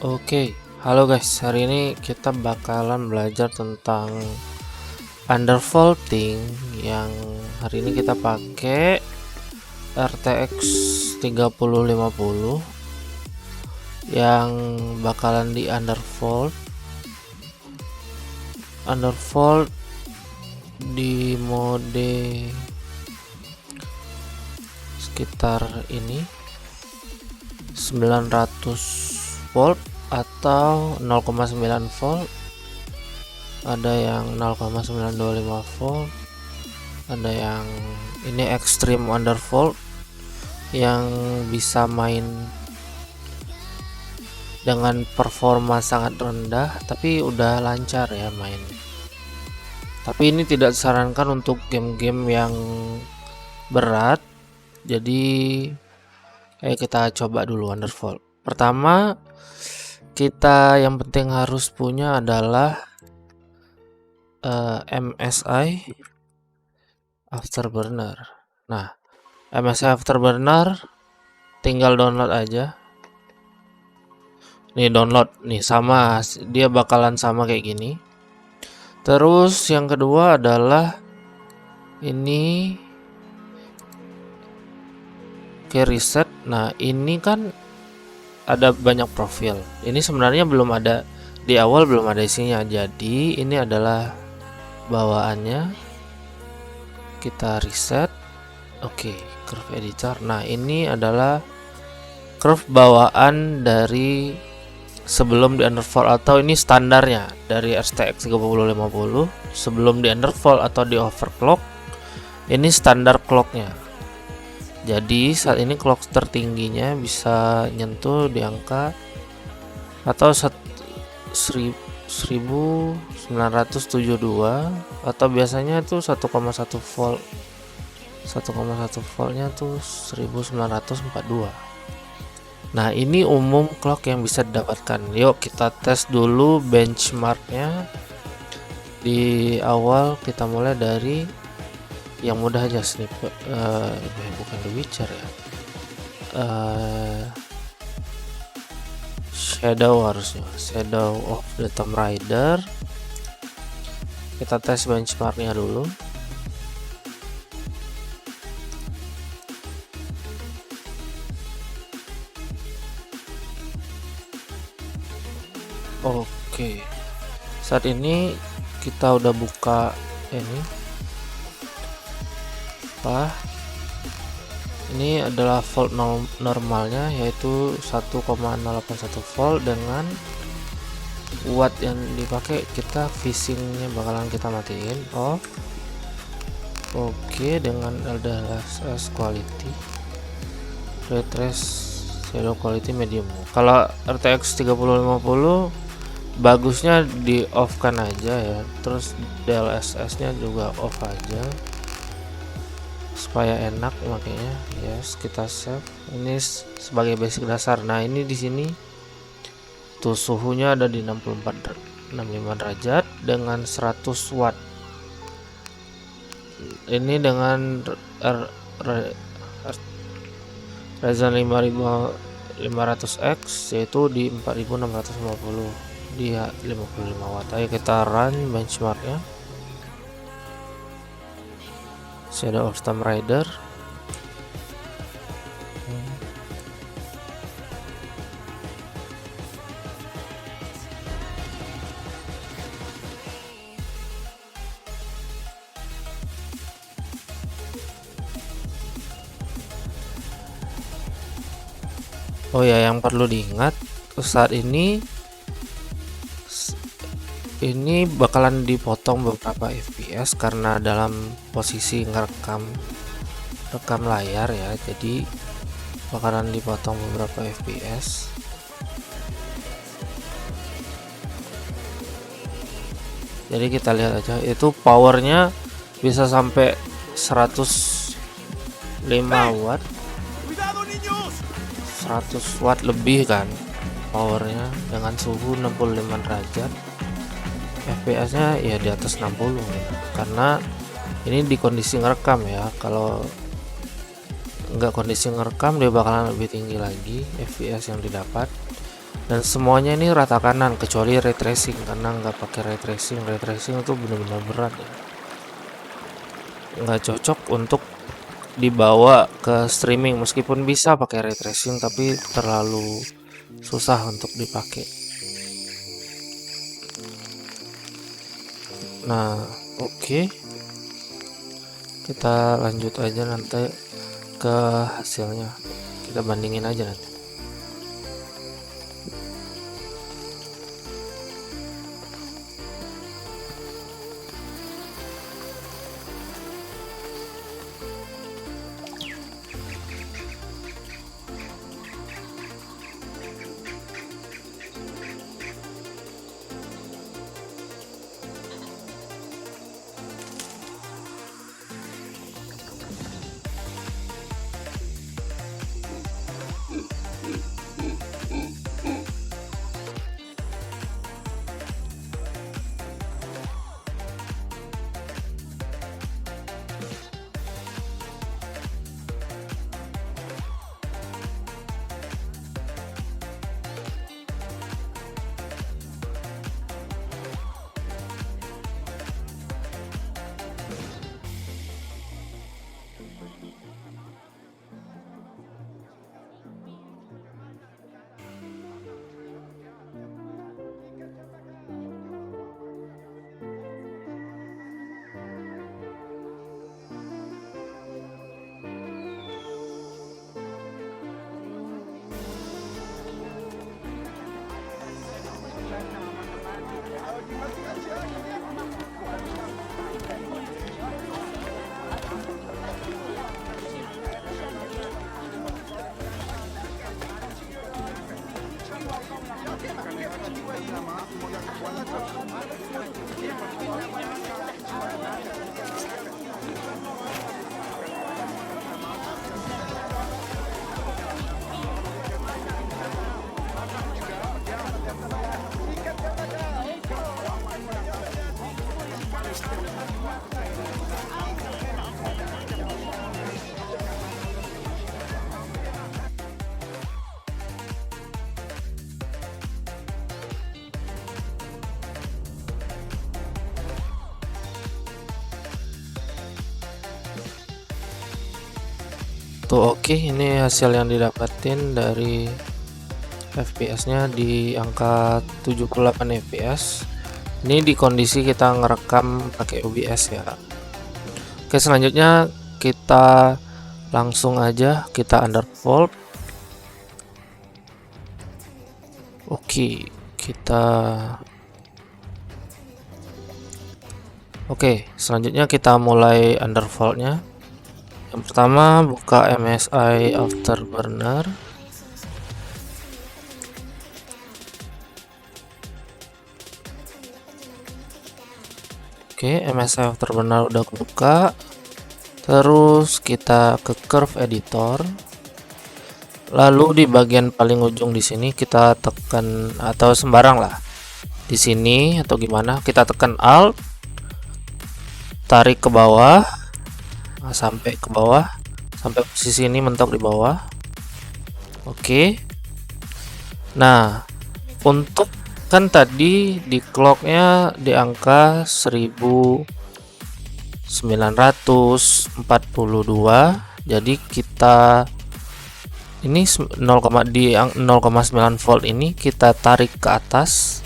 Oke, halo guys. Hari ini kita bakalan belajar tentang undervolting yang hari ini kita pakai RTX 3050 yang bakalan di undervolt di mode sekitar ini 900 volt atau 0,9 volt, ada yang 0,925 volt, ada yang ini extreme undervolt yang bisa main dengan performa sangat rendah tapi udah lancar ya main. Tapi ini tidak disarankan untuk game-game yang berat, jadi kita coba dulu undervolt. Pertama, kita yang penting harus punya adalah MSI Afterburner. Nah, MSI Afterburner tinggal download aja. Nih download, nih sama, dia bakalan sama kayak gini. Terus yang kedua adalah ini reset. Nah, ini kan ada banyak profil. Ini sebenarnya belum ada di awal, belum ada isinya. Jadi ini adalah bawaannya. Kita reset. Oke, curve editor. Nah, ini adalah curve bawaan dari sebelum di undervolt, atau ini standarnya dari RTX 3050 sebelum di undervolt atau di overclock. Ini standar clocknya. Jadi saat ini clock tertingginya bisa nyentuh di angka atau 1972, atau biasanya itu 1,1 volt. 1,1 voltnya tuh 1942. Nah, ini umum clock yang bisa didapatkan. Yuk kita tes dulu benchmarknya. Di awal kita mulai dari yang mudah aja, sniper, bukan The Witcher ya, Shadow, harusnya Shadow of the Tomb Raider. Kita tes benchmarknya dulu. Oke, saat ini kita udah buka ini. Ini adalah volt normalnya, yaitu 1,081 volt. Dengan watt yang dipakai, kita phasingnya bakalan kita matiin off. Oke, dengan LDLS quality, ray trace shadow quality medium. Kalau RTX 3050 bagusnya di off kan aja ya, terus DLSS nya juga off aja supaya enak makanya. Yes, kita save. Ini sebagai basic dasar. Nah, ini di sini tuh suhunya ada di 65 derajat dengan 100 watt. Ini dengan Ryzen 5500X, yaitu di 4650, dia 55 watt. Ayo kita run benchmarknya. Shadow of Tomb Raider. Oh ya, yang perlu diingat saat ini bakalan dipotong beberapa fps karena dalam posisi rekam layar ya, jadi bakalan dipotong beberapa fps. Jadi kita lihat aja, itu powernya bisa sampai 105 watt, 100 watt lebih kan powernya, dengan suhu 65 derajat. FPS nya ya di atas 60 ya, karena ini di kondisi ngerekam ya. Kalau nggak kondisi ngerekam dia bakalan lebih tinggi lagi FPS yang didapat. dan semuanya ini rata kanan kecuali ray tracing, karena nggak pakai ray tracing. Ray tracing itu benar-benar berat ya, nggak cocok untuk dibawa ke streaming. Meskipun bisa pakai ray tracing tapi terlalu susah untuk dipakai. Nah, oke. Kita lanjut aja nanti ke hasilnya. Kita bandingin aja nanti. Tuh, oke, ini hasil yang didapatin dari FPS-nya di angka 78 fps. Ini di kondisi kita ngerekam pakai OBS ya. Oke, selanjutnya kita langsung aja kita underfold. Oke, selanjutnya kita mulai underfoldnya. Yang pertama buka MSI Afterburner. Oke, MSI Afterburner udah buka. Terus kita ke Curve Editor. Lalu di bagian paling ujung di sini kita tekan, atau sembarang lah di sini atau gimana, kita tekan Alt, tarik ke bawah. Sampai ke bawah, sampai posisi ini mentok di bawah. Oke. Nah, untuk kan tadi di clocknya di angka 1942, jadi kita ini 0,9 volt ini kita tarik ke atas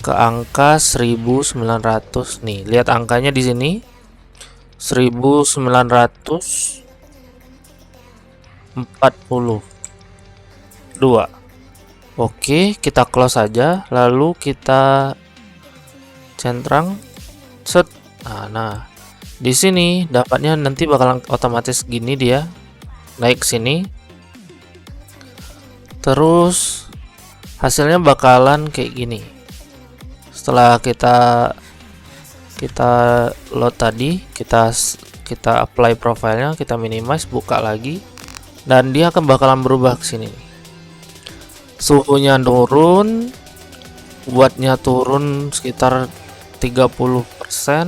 ke angka 1900 nih. Lihat angkanya di sini 1942. Oke, kita close saja, lalu kita centang set. Nah, di sini dapatnya nanti bakalan otomatis gini, dia naik sini. Terus hasilnya bakalan kayak gini. Setelah kita load tadi, kita apply profilnya, kita minimize, buka lagi, dan dia akan bakalan berubah ke sini. Suhunya turun, wattnya turun sekitar 30%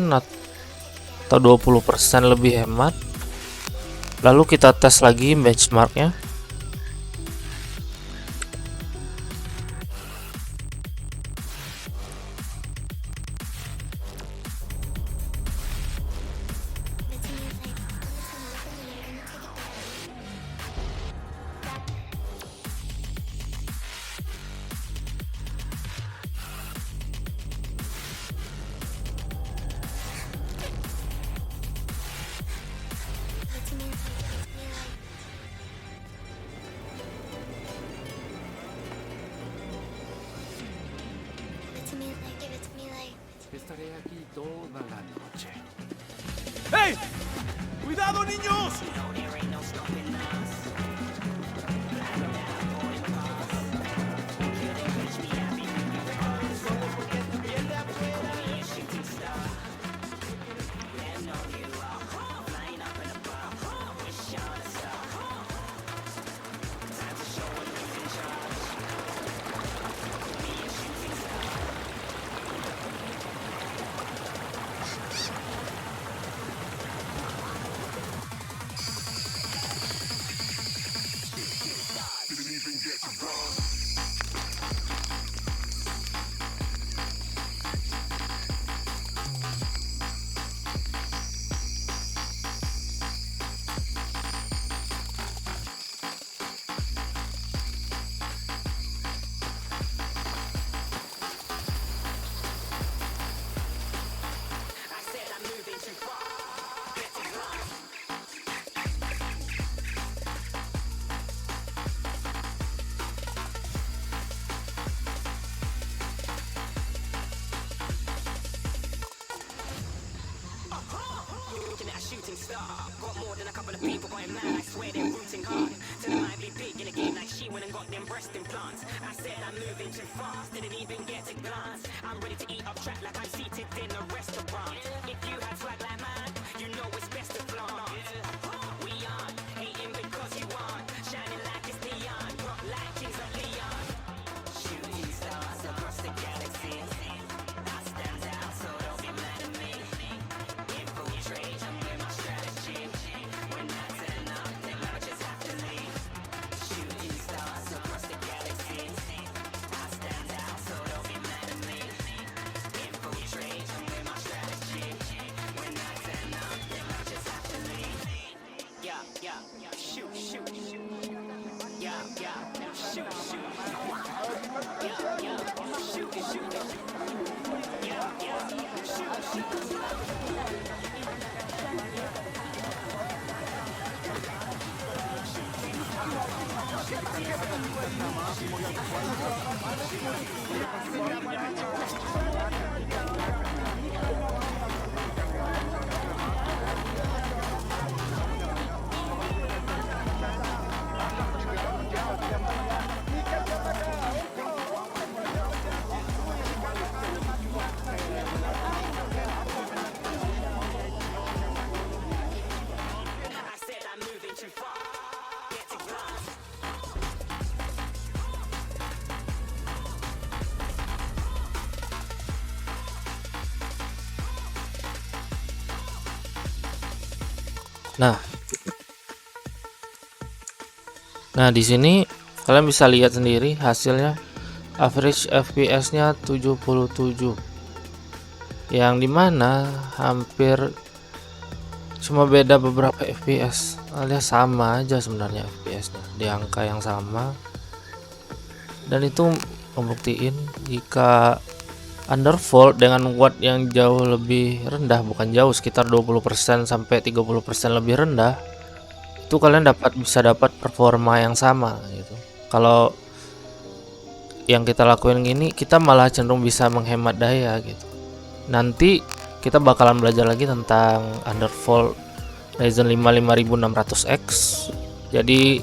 atau 20% lebih hemat. Lalu kita tes lagi benchmarknya. Estaré aquí toda la noche. ¡Hey! ¡Cuidado, niños! Shooting star, got more than a couple of people going mad. I swear they're rooting hard. Tell them I'd be big in a game like she went and got them breast implants. I said I'm moving too fast, didn't even get a glance. I'm ready to eat up track like I'm seated in a restaurant. If you had swag like mine, you know it's best to flaunt. We aren't hating because you aren't shining like it's neon, rock like Kings of Leon. Shooting stars across the galaxy. I stand out, so don't be mad at me. Infiltrate. Nah di sini kalian bisa lihat sendiri hasilnya, average FPS-nya 77, yang dimana hampir cuma beda beberapa FPS, alias sama aja sebenarnya FPS-nya di angka yang sama, dan itu membuktiin jika Underworld dengan watt yang jauh lebih rendah, bukan jauh, sekitar 20% sampai 30% lebih rendah, itu kalian bisa dapat performa yang sama gitu. Kalau yang kita lakuin gini, kita malah cenderung bisa menghemat daya gitu. Nanti kita bakalan belajar lagi tentang Underworld Ryzen 5 5600X. Jadi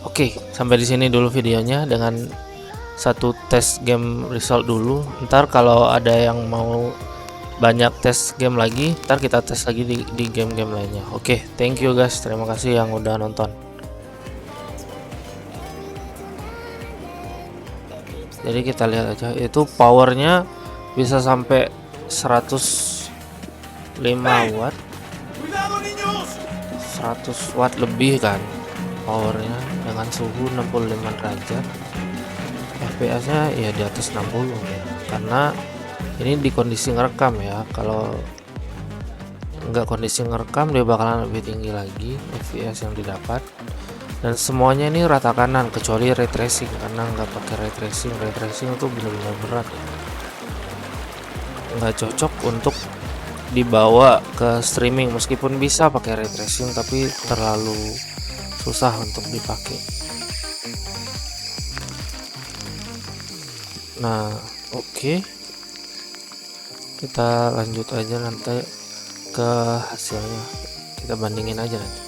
oke, sampai di sini dulu videonya dengan satu tes game result dulu. Ntar kalau ada yang mau banyak tes game lagi, ntar kita tes lagi di game-game lainnya. Oke, thank you guys, terima kasih yang udah nonton. Jadi kita lihat aja, itu powernya bisa sampai 105 watt, 100 watt lebih kan powernya, dengan suhu 65 derajat. FPS nya ya di atas 60 ya, karena ini di kondisi ngerekam ya. Kalau nggak kondisi ngerekam dia bakalan lebih tinggi lagi FPS yang didapat. Dan semuanya ini rata kanan kecuali ray tracing, karena nggak pakai ray tracing itu benar-benar berat ya. Nggak cocok untuk dibawa ke streaming, meskipun bisa pakai ray tracing tapi terlalu susah untuk dipakai. Nah oke. Kita lanjut aja nanti ke hasilnya, kita bandingin aja nanti.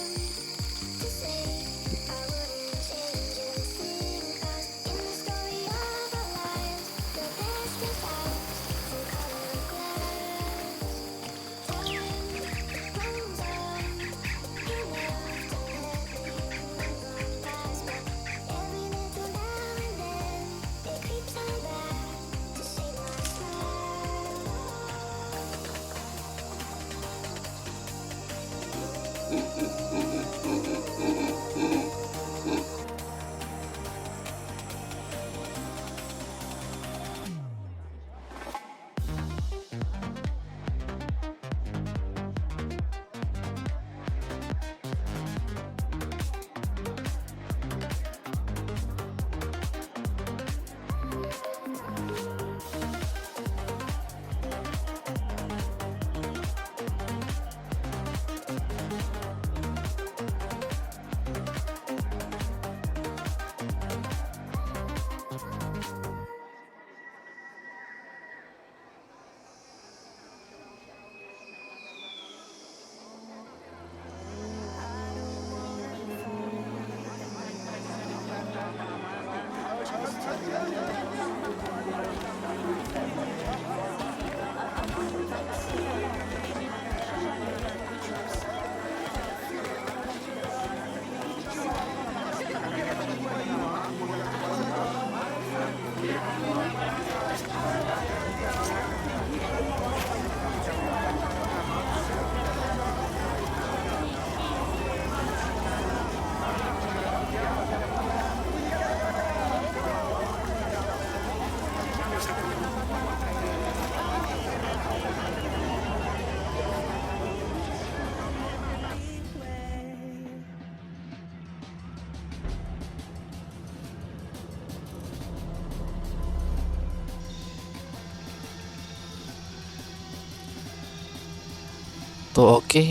Tuh oke.